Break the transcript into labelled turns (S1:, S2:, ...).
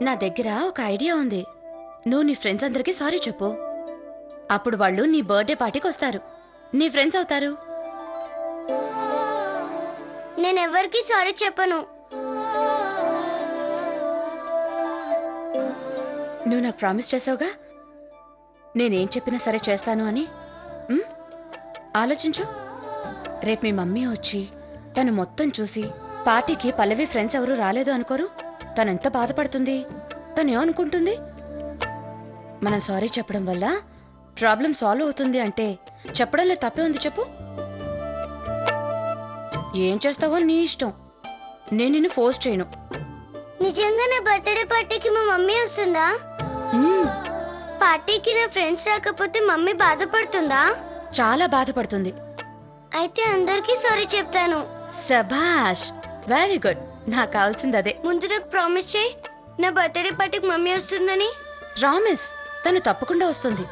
S1: నా దగ్గర ఒక ఐడియా ఉంది. నువ్వు నీ ఫ్రెండ్స్ అందరికీ సారీ చెప్పు. అప్పుడు వాళ్ళు నీ బర్త్డే పార్టీకి వస్తారు, నీ ఫ్రెండ్స్ అవుతారు.
S2: నేనెవరికి సారీ చెప్పను.
S1: నువ్వు నాకు ప్రామిస్ చేసావుగా నేనేం చెప్పినా సరే చేస్తాను అని. ఆలోచించు. రేపు మీ మమ్మీ వచ్చి తను మొత్తం చూసి పార్టీకి పల్లవి ఫ్రెండ్స్ ఎవరూ రాలేదు అనుకోరు. తనెంత బాధపడుతుంది, తనేమనుకుంటుంది? మనం సారీ చెప్పడం వల్ల ప్రాబ్లం సాల్వ్ అవుతుంది అంటే చెప్పడంలో తప్పే ఉంది చెప్పు. ఏం చేస్తావో నీ ఇష్టం, నేను నిన్ను ఫోర్స్ చేయను.
S2: నిజంగా నా బర్త్డే పార్టీకి మా మమ్మీ వస్తుందా? పార్టీకి నా ఫ్రెండ్స్ రాకపోతే మమ్మీ బాధపడుతుందా?
S1: చాలా బాధపడుతుంది.
S2: అయితే అందరికీ సారీ చెప్తాను.
S1: సభాష్, వెరీ గుడ్. నాకు కావాల్సింది అదే.
S2: ముందు నాకు ప్రామిస్ చేయి, నా బర్త్డే పార్టీకి మమ్మీ వస్తుందని.
S1: ప్రామిస్, తను తప్పకుండా వస్తుంది.